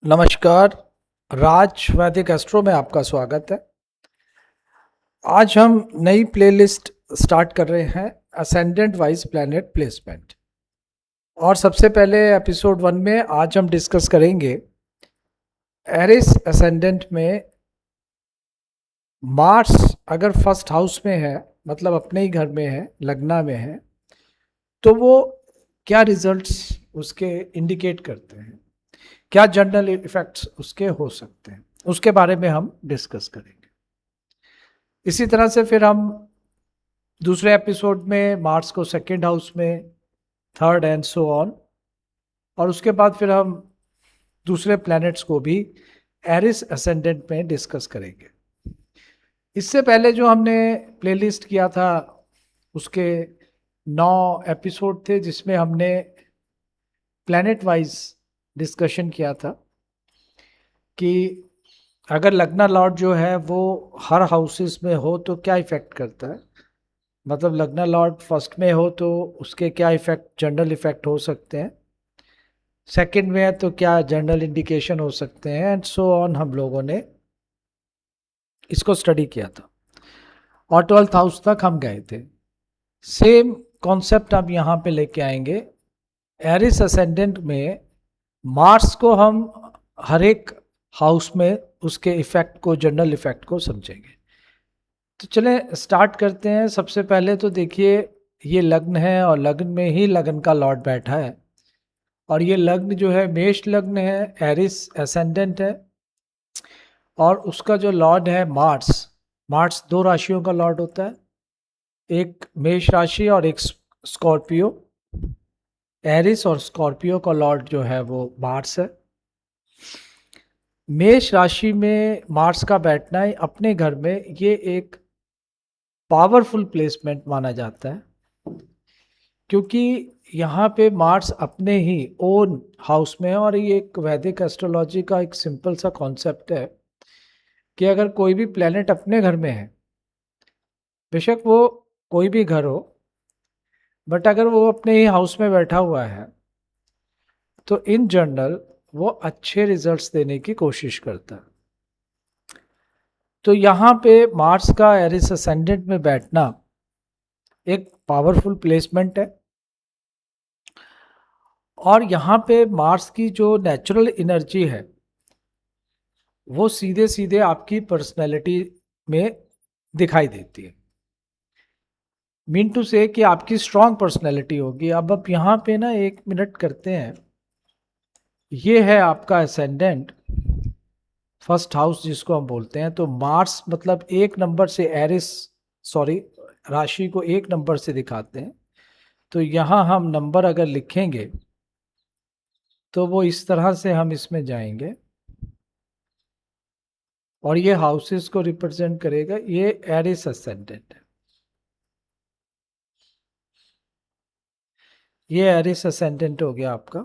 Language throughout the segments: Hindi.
नमस्कार। राज वैदिक एस्ट्रो में आपका स्वागत है। आज हम नई प्लेलिस्ट स्टार्ट कर रहे हैं, असेंडेंट वाइज प्लैनेट प्लेसमेंट। और सबसे पहले एपिसोड 1 में आज हम डिस्कस करेंगे एरिस असेंडेंट में मार्स अगर फर्स्ट हाउस में है, मतलब अपने ही घर में है, लग्ना में है, तो वो क्या रिजल्ट्स उसके इंडिकेट करते हैं, क्या जनरल इफेक्ट्स उसके हो सकते हैं, उसके बारे में हम डिस्कस करेंगे। इसी तरह से फिर हम दूसरे एपिसोड में मार्स को सेकेंड हाउस में, थर्ड एंड सो ऑन, और उसके बाद फिर हम दूसरे प्लैनेट्स को भी एरिस असेंडेंट में डिस्कस करेंगे। इससे पहले जो हमने प्लेलिस्ट किया था उसके 9 एपिसोड थे, जिसमें हमने प्लैनेट वाइज डिस्कशन किया था कि अगर लग्ना लॉर्ड जो है वो हर हाउसेस में हो तो क्या इफेक्ट करता है। मतलब लग्ना लॉर्ड फर्स्ट में हो तो उसके क्या इफेक्ट, जनरल इफेक्ट हो सकते हैं, सेकंड में है तो क्या जनरल इंडिकेशन हो सकते हैं, एंड सो ऑन। हम लोगों ने इसको स्टडी किया था और 12th हाउस तक हम गए थे। सेम कॉन्सेप्ट हम यहाँ पे लेके आएंगे। एरिस असेंडेंट में मार्स को हम हर एक हाउस में उसके इफेक्ट को, जनरल इफेक्ट को समझेंगे। तो चलें स्टार्ट करते हैं। सबसे पहले तो देखिए, ये लग्न है और लग्न में ही लग्न का लॉर्ड बैठा है, और ये लग्न जो है मेष लग्न है, एरिस असेंडेंट है, और उसका जो लॉर्ड है मार्स। मार्स दो राशियों का लॉर्ड होता है, एक मेष राशि और एक स्कॉर्पियो। एरिस और स्कॉर्पियो का लॉर्ड जो है वो मार्स है। मेष राशि में मार्स का बैठना है अपने घर में, ये एक पावरफुल प्लेसमेंट माना जाता है, क्योंकि यहाँ पे मार्स अपने ही ओन हाउस में है। और ये एक वैदिक एस्ट्रोलॉजी का एक सिंपल सा कॉन्सेप्ट है कि अगर कोई भी प्लेनेट अपने घर में है, बेशक वो कोई भी घर हो, बट अगर वो अपने ही हाउस में बैठा हुआ है तो इन जनरल वो अच्छे रिजल्ट्स देने की कोशिश करता है। तो यहाँ पे मार्स का एरिस असेंडेंट में बैठना एक पावरफुल प्लेसमेंट है। और यहाँ पे मार्स की जो नेचुरल एनर्जी है वो सीधे सीधे आपकी पर्सनैलिटी में दिखाई देती है। मीन टू से कि आपकी स्ट्रांग पर्सनैलिटी होगी। अब आप यहाँ पे ना 1 मिनट करते हैं। ये है आपका असेंडेंट, फर्स्ट हाउस जिसको हम बोलते हैं। तो मार्स मतलब 1 नंबर से एरिस, सॉरी, राशि को 1 नंबर से दिखाते हैं। तो यहाँ हम नंबर अगर लिखेंगे तो वो इस तरह से हम इसमें जाएंगे, और ये हाउसेस को रिप्रेजेंट करेगा। ये एरिस असेंडेंट है, ये एरिस असेंडेंट हो गया आपका।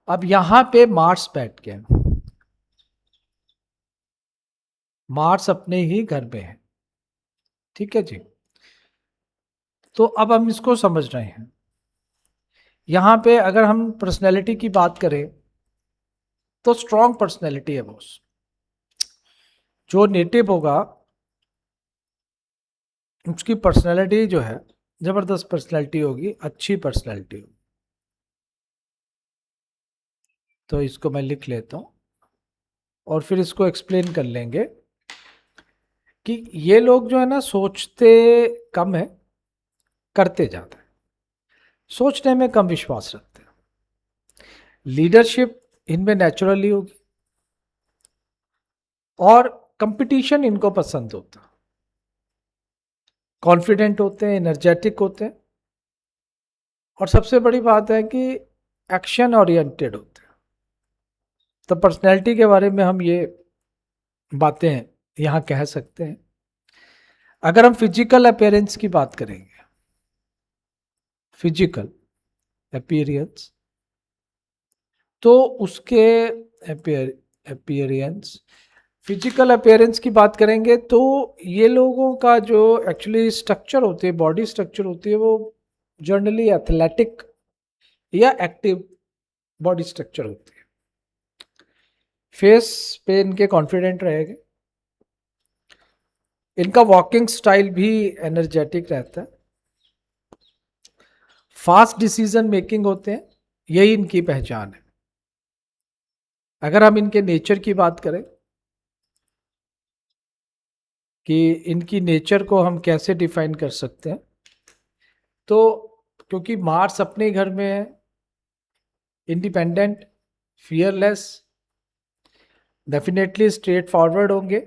अब यहां पे मार्स बैठ गया, मार्स अपने ही घर में है। ठीक है जी। तो अब हम इसको समझ रहे हैं। यहां पे अगर हम पर्सनैलिटी की बात करें तो स्ट्रांग पर्सनैलिटी है बॉस। जो नेटिव होगा उसकी पर्सनैलिटी जो है जबरदस्त पर्सनैलिटी होगी, अच्छी पर्सनैलिटी होगी। तो इसको मैं लिख लेता हूं और फिर इसको एक्सप्लेन कर लेंगे कि ये लोग जो है ना, सोचते कम है, करते ज्यादा है। सोचने में कम विश्वास रखते हैं। लीडरशिप इनमें नेचुरली होगी, और कंपटीशन इनको पसंद होता है। कॉन्फिडेंट होते हैं, एनर्जेटिक होते हैं, और सबसे बड़ी बात है कि एक्शन ओरिएंटेड होते हैं। तो पर्सनैलिटी के बारे में हम ये बातें यहाँ कह सकते हैं। अगर हम फिजिकल अपीयरेंस की बात करेंगे, फिजिकल अपीयरेंस, तो उसके अपीयरेंस, फिजिकल अपीयरेंस की बात करेंगे तो ये लोगों का जो एक्चुअली स्ट्रक्चर होती है, बॉडी स्ट्रक्चर होती है, वो जनरली एथलेटिक या एक्टिव बॉडी स्ट्रक्चर होती है। फेस पे इनके कॉन्फिडेंट रहेंगे, इनका वॉकिंग स्टाइल भी एनर्जेटिक रहता है, फास्ट डिसीजन मेकिंग होते हैं, यही इनकी पहचान है। अगर हम इनके नेचर की बात करें कि इनकी नेचर को हम कैसे डिफाइन कर सकते हैं, तो क्योंकि मार्स अपने घर में है, independent, fearless, definitely straight forward होंगे,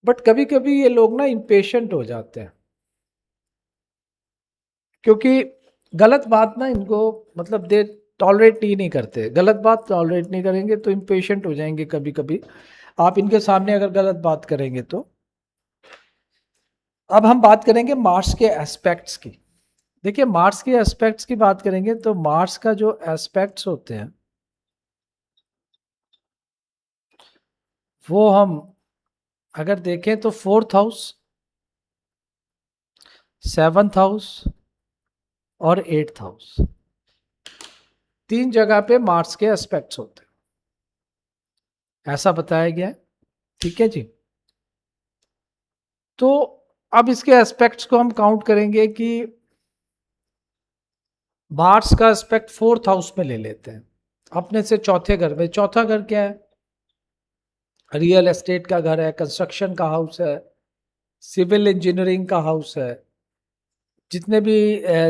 बट कभी कभी ये लोग ना इम्पेशेंट हो जाते हैं, क्योंकि गलत बात ना इनको मतलब दे टॉलरेट ही नहीं करते, गलत बात टॉलरेट नहीं करेंगे तो इम्पेशेंट हो जाएंगे कभी कभी आप इनके सामने अगर गलत बात करेंगे तो। अब हम बात करेंगे मार्स के एस्पेक्ट्स की। देखिए मार्स के एस्पेक्ट्स की बात करेंगे तो मार्स का जो एस्पेक्ट्स होते हैं वो हम अगर देखें तो 4th हाउस, 7th हाउस और 8th हाउस, तीन जगह पे मार्स के एस्पेक्ट्स होते हैं, ऐसा बताया गया है। ठीक है जी। तो अब इसके एस्पेक्ट्स को हम काउंट करेंगे कि मार्स का एस्पेक्ट 4th हाउस में ले लेते हैं, अपने से चौथे घर में। चौथा घर क्या है? रियल एस्टेट का घर है, कंस्ट्रक्शन का हाउस है, सिविल इंजीनियरिंग का हाउस है, जितने भी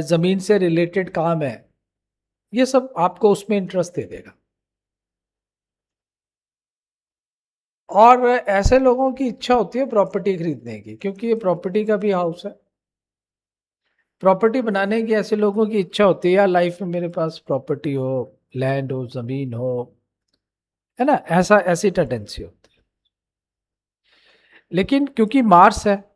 जमीन से रिलेटेड काम है ये सब आपको उसमें इंटरेस्ट दे देगा। और ऐसे लोगों की इच्छा होती है प्रॉपर्टी खरीदने की, क्योंकि ये प्रॉपर्टी का भी हाउस है। प्रॉपर्टी बनाने की ऐसे लोगों की इच्छा होती है, यार लाइफ में मेरे पास प्रॉपर्टी हो, लैंड हो, जमीन हो, है ना, ऐसा ऐसी टेंडेंसी होती है। लेकिन क्योंकि मार्स है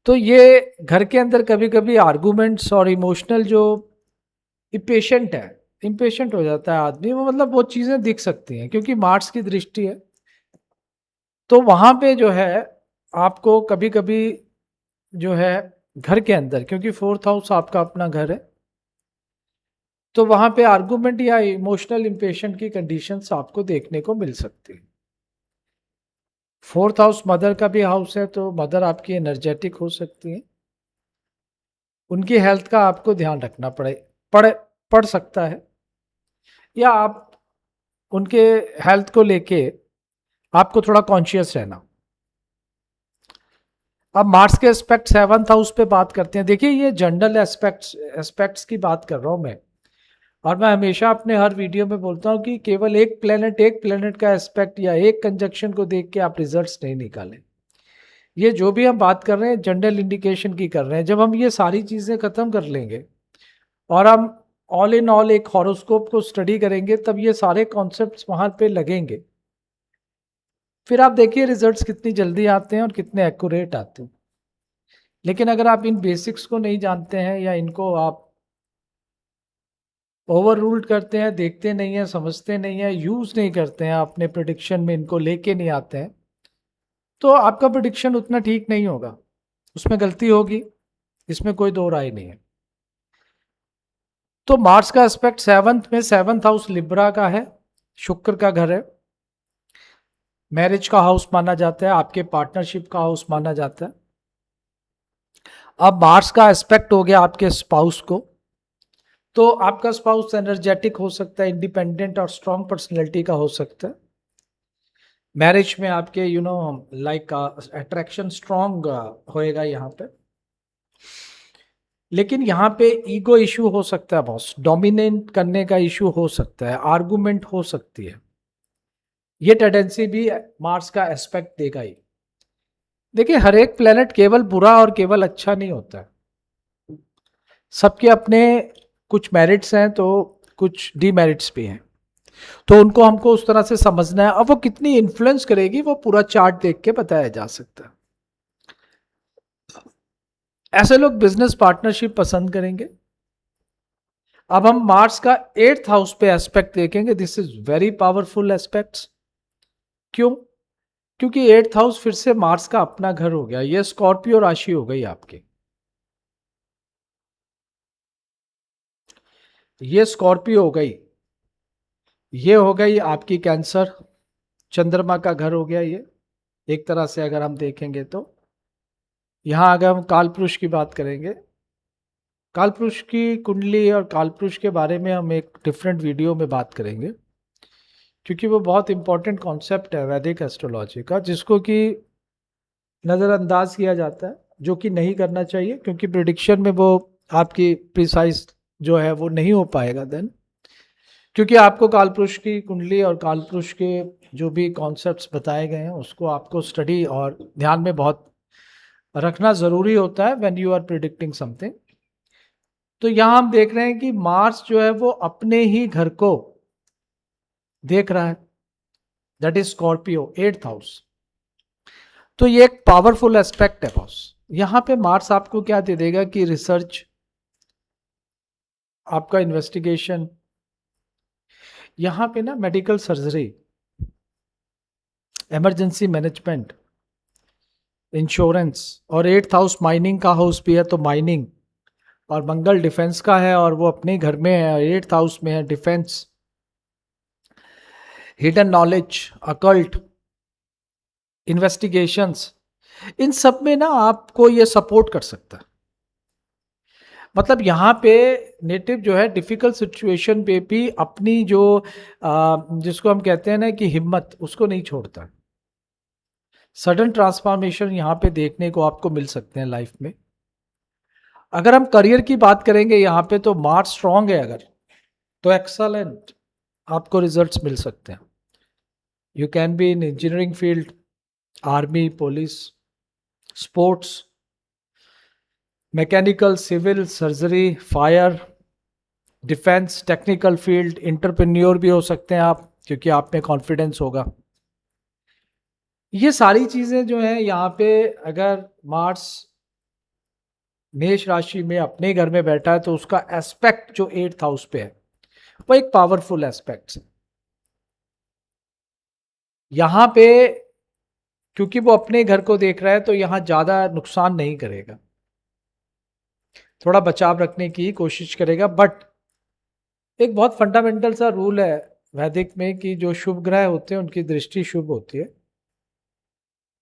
तो ये घर के अंदर कभी कभी आर्गुमेंट्स और इमोशनल जो इम्पेशेंट है, इम्पेशेंट हो जाता है आदमी, वो मतलब वो चीज़ें दिख सकती हैं क्योंकि मार्स की दृष्टि है। तो वहाँ पे जो है आपको कभी कभी जो है घर के अंदर, क्योंकि 4th हाउस आपका अपना घर है, तो वहाँ पे आर्गुमेंट या इमोशनल इम्पेशेंट की कंडीशंस आपको देखने को मिल सकती है। 4th हाउस मदर का भी हाउस है, तो मदर आपकी एनर्जेटिक हो सकती है, उनकी हेल्थ का आपको ध्यान रखना पड़ पड़ सकता है, या आप उनके हेल्थ को लेके आपको थोड़ा कॉन्शियस रहना। अब मार्स के एस्पेक्ट 7th हाउस पे बात करते हैं। देखिए ये जनरल एस्पेक्ट्स की बात कर रहा हूं मैं, और मैं हमेशा अपने हर वीडियो में बोलता हूं कि केवल एक प्लेनेट का एस्पेक्ट या एक कंजक्शन को देख के आप रिजल्ट्स नहीं निकालें। ये जो भी हम बात कर रहे हैं जनरल इंडिकेशन की कर रहे हैं। जब हम ये सारी चीज़ें ख़त्म कर लेंगे और हम ऑल इन ऑल एक हॉरोस्कोप को स्टडी करेंगे, तब ये सारे कॉन्सेप्ट्स वहाँ पे लगेंगे। फिर आप देखिए रिजल्ट्स कितनी जल्दी आते हैं और कितने एक्यूरेट आते हैं। लेकिन अगर आप इन बेसिक्स को नहीं जानते हैं या इनको आप ओवर रूल्ड करते हैं, देखते नहीं हैं, समझते नहीं हैं, यूज़ नहीं करते हैं, अपने प्रिडिक्शन में इनको लेके नहीं आते हैं, तो आपका प्रिडिक्शन उतना ठीक नहीं होगा, उसमें गलती होगी, इसमें कोई दो राय नहीं है। तो मार्स का एस्पेक्ट 7th हाउस लिब्रा का है, शुक्र का घर है, मैरिज का हाउस माना जाता है, आपके पार्टनरशिप का हाउस माना जाता है। अब मार्स का एस्पेक्ट हो गया आपके स्पाउस को, तो आपका स्पाउस एनर्जेटिक हो सकता है, इंडिपेंडेंट और स्ट्रॉन्ग पर्सनैलिटी का हो सकता है। मैरिज में आपके लाइक अट्रैक्शन स्ट्रॉन्ग होएगा यहाँ पे। लेकिन यहाँ पे ईगो इशू हो सकता है, बॉस डोमिनेट करने का इशू हो सकता है, आर्गुमेंट हो सकती है, ये टेंडेंसी भी मार्स का एस्पेक्ट देगा ही। देखिए हर एक प्लेनेट केवल बुरा और केवल अच्छा नहीं होता है, सबके अपने कुछ मेरिट्स हैं तो कुछ डीमेरिट्स भी हैं, तो उनको हमको उस तरह से समझना है। अब वो कितनी इन्फ्लुएंस करेगी वो पूरा चार्ट देख के बताया जा सकता है। ऐसे लोग बिजनेस पार्टनरशिप पसंद करेंगे। अब हम मार्स का 8th हाउस पे एस्पेक्ट देखेंगे, this is very powerful aspects. क्यों? क्योंकि 8th हाउस फिर से मार्स का अपना घर हो गया, ये स्कॉर्पियो राशि हो गई आपकी, ये स्कॉर्पियो हो गई। ये हो गई आपकी कैंसर, चंद्रमा का घर हो गया ये, एक तरह से अगर हम देखेंगे तो। यहाँ अगर हम कालपुरुष की बात करेंगे, कालपुरुष की कुंडली और कालपुरुष के बारे में हम एक डिफरेंट वीडियो में बात करेंगे, क्योंकि वो बहुत इंपॉर्टेंट कॉन्सेप्ट है वैदिक एस्ट्रोलॉजी का, जिसको कि नज़रअंदाज किया जाता है, जो कि नहीं करना चाहिए, क्योंकि प्रिडिक्शन में वो आपकी प्रिसाइज जो है वो नहीं हो पाएगा देन, क्योंकि आपको कालपुरुष की कुंडली और कालपुरुष के जो भी कॉन्सेप्ट्स बताए गए हैं उसको आपको स्टडी और ध्यान में बहुत रखना ज़रूरी होता है when you are predicting something. तो यहाँ हम देख रहे हैं कि मार्स जो है वो अपने ही घर को देख रहा है, that is Scorpio, 8th house. तो ये एक पावरफुल एस्पेक्ट है बॉस। यहाँ पे मार्स आपको क्या दे देगा कि रिसर्च, आपका इन्वेस्टिगेशन, यहाँ पे ना medical surgery, emergency management, insurance, और 8th हाउस माइनिंग का हाउस भी है, तो माइनिंग, और मंगल डिफेंस का है और वो अपने घर में है, 8th हाउस में है, defence, hidden knowledge, occult, investigations, इन सब में ना आपको ये सपोर्ट कर सकता है। मतलब यहाँ पे नेटिव जो है डिफिकल्ट सिचुएशन पे भी अपनी जो जिसको हम कहते हैं ना कि हिम्मत, उसको नहीं छोड़ता। सडन ट्रांसफॉर्मेशन यहाँ पे देखने को आपको मिल सकते हैं लाइफ में। अगर हम करियर की बात करेंगे यहाँ पे, तो मार्स स्ट्रांग है अगर, तो एक्सलेंट आपको रिजल्ट्स मिल सकते हैं। You can be in engineering field, army, police, sports, mechanical, civil, surgery, fire, defence, technical field, entrepreneur भी हो सकते हैं आप, क्योंकि आप में कॉन्फिडेंस होगा। ये सारी चीजें जो है यहाँ पे, अगर मार्स मेष राशि में अपने घर में बैठा है तो उसका एस्पेक्ट जो 8th हाउस पे है वो एक पावरफुल एस्पेक्ट है। यहाँ पे क्योंकि वो अपने घर को देख रहा है तो यहाँ ज्यादा नुकसान नहीं करेगा, थोड़ा बचाव रखने की कोशिश करेगा। बट एक बहुत फंडामेंटल सा रूल है वैदिक में कि जो शुभ ग्रह होते हैं उनकी दृष्टि शुभ होती है,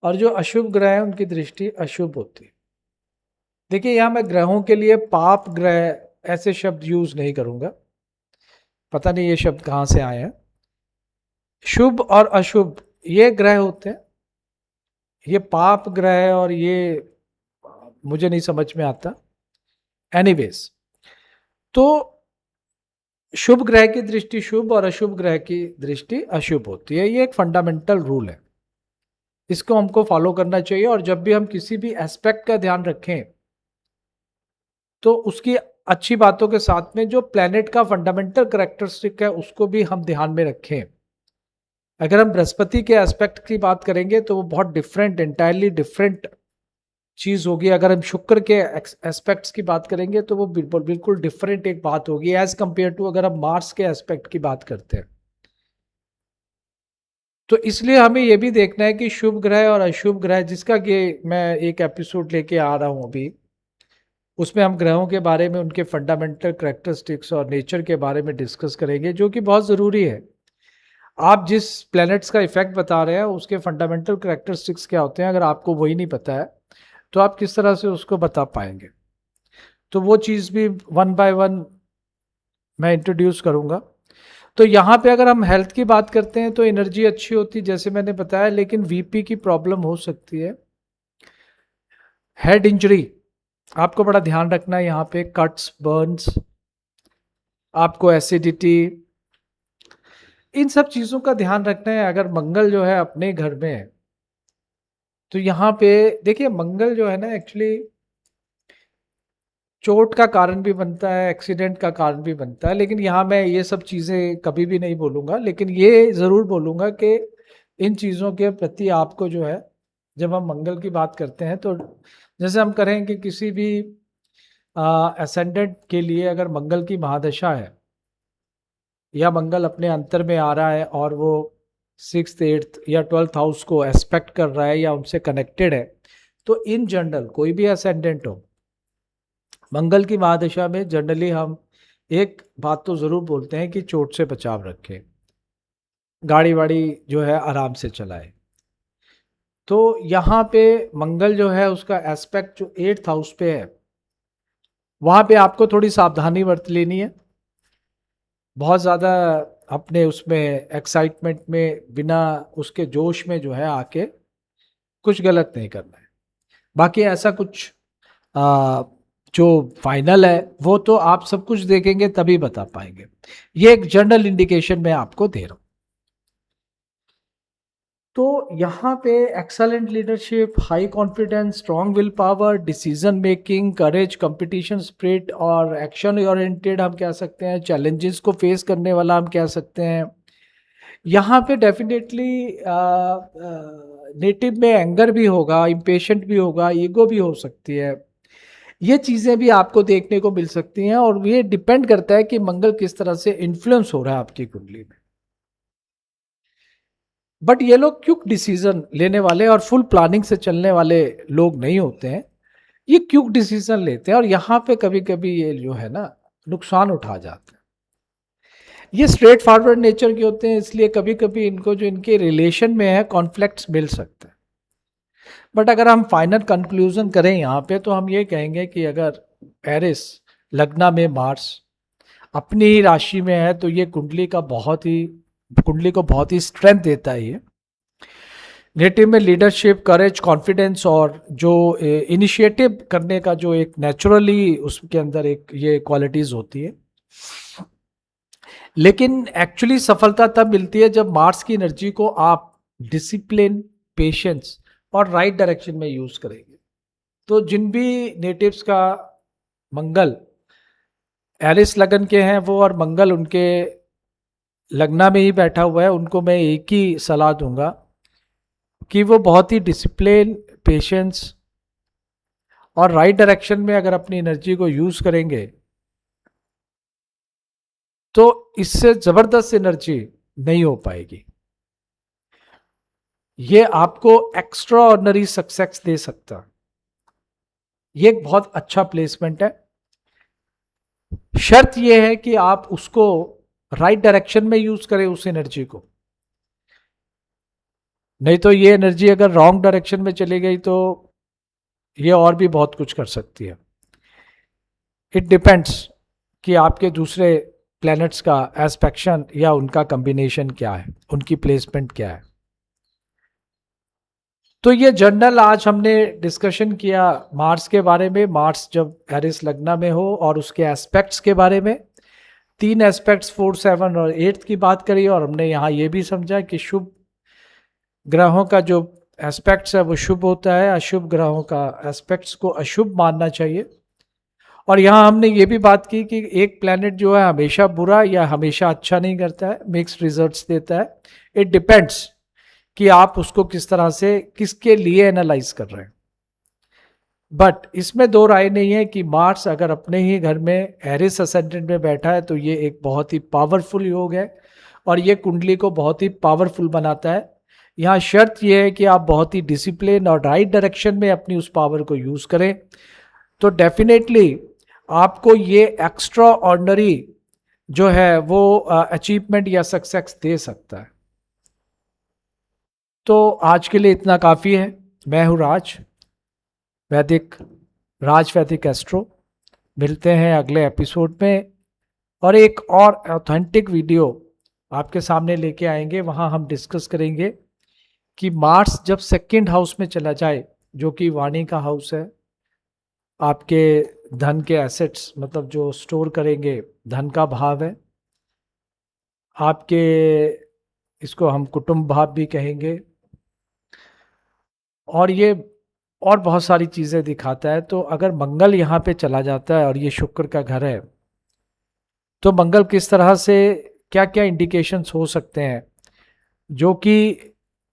और जो अशुभ ग्रह है उनकी दृष्टि अशुभ होती है। देखिए यहाँ मैं ग्रहों के लिए पाप ग्रह ऐसे शब्द यूज नहीं करूंगा, पता नहीं ये शब्द कहाँ से आए हैं। शुभ और अशुभ ये ग्रह होते हैं, ये पाप ग्रह है और ये मुझे नहीं समझ में आता। एनीवेज, तो शुभ ग्रह की दृष्टि शुभ और अशुभ ग्रह की दृष्टि अशुभ होती है, ये एक फंडामेंटल रूल है, इसको हमको फॉलो करना चाहिए। और जब भी हम किसी भी एस्पेक्ट का ध्यान रखें तो उसकी अच्छी बातों के साथ में जो प्लेनेट का फंडामेंटल कैरेक्टरिस्टिक है उसको भी हम ध्यान में रखें। अगर हम बृहस्पति के एस्पेक्ट की बात करेंगे तो वो बहुत डिफरेंट, इंटायरली डिफरेंट चीज होगी। अगर हम शुक्र के एस्पेक्ट्स की बात करेंगे तो वो बिल्कुल बिल्कुल डिफरेंट एक बात होगी एज कंपेयर टू अगर हम मार्स के एस्पेक्ट की बात करते हैं। तो इसलिए हमें यह भी देखना है कि शुभ ग्रह और अशुभ ग्रह, जिसका कि मैं एक एपिसोड लेके आ रहा हूं अभी, उसमें हम ग्रहों के बारे में, उनके फंडामेंटल कैरेक्टरिस्टिक्स और नेचर के बारे में डिस्कस करेंगे, जो कि बहुत ज़रूरी है। आप जिस प्लैनेट्स का इफेक्ट बता रहे हैं उसके फंडामेंटल कैरेक्टरिस्टिक्स क्या होते हैं, अगर आपको वही नहीं पता है तो आप किस तरह से उसको बता पाएंगे। तो वो चीज़ भी वन बाय वन मैं इंट्रोड्यूस करूंगा। तो यहाँ पे अगर हम हेल्थ की बात करते हैं तो एनर्जी अच्छी होती है जैसे मैंने बताया, लेकिन वीपी की प्रॉब्लम हो सकती है, हेड इंजरी आपको बड़ा ध्यान रखना है। यहाँ पे कट्स, बर्न्स, आपको एसिडिटी, इन सब चीज़ों का ध्यान रखना है। अगर मंगल जो है अपने घर में है तो यहाँ पे देखिए, मंगल जो है ना एक्चुअली चोट का कारण भी बनता है, एक्सीडेंट का कारण भी बनता है, लेकिन यहाँ मैं ये सब चीज़ें कभी भी नहीं बोलूँगा। लेकिन ये ज़रूर बोलूँगा कि इन चीज़ों के प्रति आपको जो है, जब हम मंगल की बात करते हैं तो जैसे हम करें कि किसी भी असेंडेंट के लिए अगर मंगल की महादशा है या मंगल अपने अंतर में आ रहा है और वो 6th, 8th या 12th हाउस को एस्पेक्ट कर रहा है या उनसे कनेक्टेड है, तो इन जनरल कोई भी असेंडेंट हो, मंगल की महादशा में जनरली हम एक बात तो ज़रूर बोलते हैं कि चोट से बचाव रखें। गाड़ी वाड़ी जो है आराम से चलाए। तो यहाँ पे मंगल जो है उसका एस्पेक्ट जो 8th हाउस पे है, वहाँ पे आपको थोड़ी सावधानी बरत लेनी है। बहुत ज़्यादा अपने उसमें एक्साइटमेंट में बिना उसके जोश में जो है आके कुछ गलत नहीं करना है। बाकी ऐसा कुछ आ, जो फाइनल है वो तो आप सब कुछ देखेंगे तभी बता पाएंगे। ये एक जनरल इंडिकेशन मैं आपको दे रहा हूं। तो यहाँ पे excellent leadership, high confidence, strong will power, decision making, courage, competition spirit और एक्शन ओरिएंटेड हम कह सकते हैं, चैलेंजेस को फेस करने वाला हम कह सकते हैं। यहाँ पे डेफिनेटली नेटिव में एंगर भी होगा, इम्पेशेंट भी होगा, ईगो भी हो सकती है। ये चीज़ें भी आपको देखने को मिल सकती हैं और ये डिपेंड करता है कि मंगल किस तरह से इन्फ्लुएंस हो रहा है आपकी कुंडली में। बट ये लोग क्विक डिसीजन लेने वाले और फुल प्लानिंग से चलने वाले लोग नहीं होते हैं। ये क्विक डिसीजन लेते हैं और यहाँ पे कभी कभी ये जो है ना नुकसान उठा जाते हैं। ये स्ट्रेट फॉरवर्ड नेचर के होते हैं, इसलिए कभी कभी इनको जो इनके रिलेशन में है कॉन्फ्लिक्ट्स मिल सकते हैं। बट अगर हम फाइनल कंक्लूजन करें यहाँ पे तो हम ये कहेंगे कि अगर एरिस लग्ना में मार्स अपनी ही राशि में है तो ये कुंडली को बहुत ही स्ट्रेंथ देता है। ये नेटिव में लीडरशिप, करेज, कॉन्फिडेंस और जो इनिशिएटिव करने का जो एक नेचुरली उसके अंदर एक ये क्वालिटीज होती है। लेकिन एक्चुअली सफलता तब मिलती है जब मार्स की एनर्जी को आप डिसिप्लिन, पेशेंस और राइट डायरेक्शन में यूज करेंगे। तो जिन भी नेटिव्स का मंगल एरिस लगन के हैं वो और मंगल उनके लगना में ही बैठा हुआ है, उनको मैं एक ही सलाह दूंगा कि वो बहुत ही डिसिप्लिन, पेशेंस और राइट डायरेक्शन में अगर अपनी एनर्जी को यूज करेंगे तो इससे जबरदस्त एनर्जी नहीं हो पाएगी। ये आपको एक्स्ट्रा ऑर्डिनरी सक्सेस दे सकता है। ये एक बहुत अच्छा प्लेसमेंट है। शर्त यह है कि आप उसको राइट डायरेक्शन में यूज करें उस एनर्जी को। नहीं तो ये एनर्जी अगर रॉन्ग डायरेक्शन में चली गई तो ये और भी बहुत कुछ कर सकती है। इट डिपेंड्स कि आपके दूसरे प्लैनेट्स का एस्पेक्शन या उनका कॉम्बिनेशन क्या है, उनकी प्लेसमेंट क्या है। तो ये जनरल आज हमने डिस्कशन किया मार्स के बारे में। मार्स जब एरिस लग्ना में हो और उसके एस्पेक्ट्स के बारे में, 3 एस्पेक्ट्स 4, 7 और 8 की बात करी और हमने यहाँ ये भी समझा कि शुभ ग्रहों का जो एस्पेक्ट्स है वो शुभ होता है, अशुभ ग्रहों का एस्पेक्ट्स को अशुभ मानना चाहिए। और यहाँ हमने ये भी बात की कि एक प्लैनेट जो है हमेशा बुरा या हमेशा अच्छा नहीं करता है, मिक्स्ड रिजल्ट्स देता है। इट डिपेंड्स कि आप उसको किस तरह से किसके लिए एनालाइज कर रहे हैं। बट इसमें दो राय नहीं है कि मार्स अगर अपने ही घर में एरिस असेंडेंट में बैठा है तो ये एक बहुत ही पावरफुल योग है और ये कुंडली को बहुत ही पावरफुल बनाता है। यहाँ शर्त यह है कि आप बहुत ही डिसिप्लिन और राइट डायरेक्शन में अपनी उस पावर को यूज करें तो डेफिनेटली आपको ये एक्स्ट्रा ऑर्डिनरी जो है वो अचीवमेंट या सक्सेस दे सकता है। तो आज के लिए इतना काफ़ी है। मैं हूँ राज वैदिक एस्ट्रो। मिलते हैं अगले एपिसोड में और एक और ऑथेंटिक वीडियो आपके सामने लेके आएंगे। वहाँ हम डिस्कस करेंगे कि मार्स जब 2nd हाउस में चला जाए, जो कि वाणी का हाउस है, आपके धन के एसेट्स मतलब जो स्टोर करेंगे, धन का भाव है आपके, इसको हम कुटुंब भाव भी कहेंगे और ये और बहुत सारी चीज़ें दिखाता है। तो अगर मंगल यहाँ पे चला जाता है और ये शुक्र का घर है तो मंगल किस तरह से क्या क्या इंडिकेशंस हो सकते हैं जो कि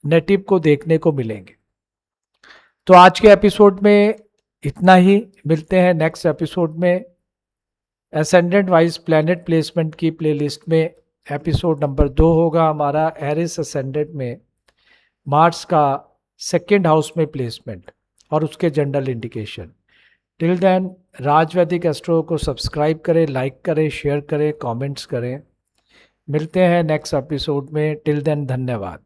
नेटिव को देखने को मिलेंगे। तो आज के एपिसोड में इतना ही। मिलते हैं नेक्स्ट एपिसोड में एसेंडेंट वाइज प्लैनेट प्लेसमेंट की प्लेलिस्ट में। एपिसोड नंबर 2 होगा हमारा एरिस असेंडेंट में मार्स का 2nd हाउस में प्लेसमेंट और उसके जनरल इंडिकेशन। टिल देन राज वैदिक एस्ट्रो को सब्सक्राइब करें, लाइक करें, शेयर करें, कमेंट्स करें। मिलते हैं नेक्स्ट एपिसोड में, टिल देन धन्यवाद।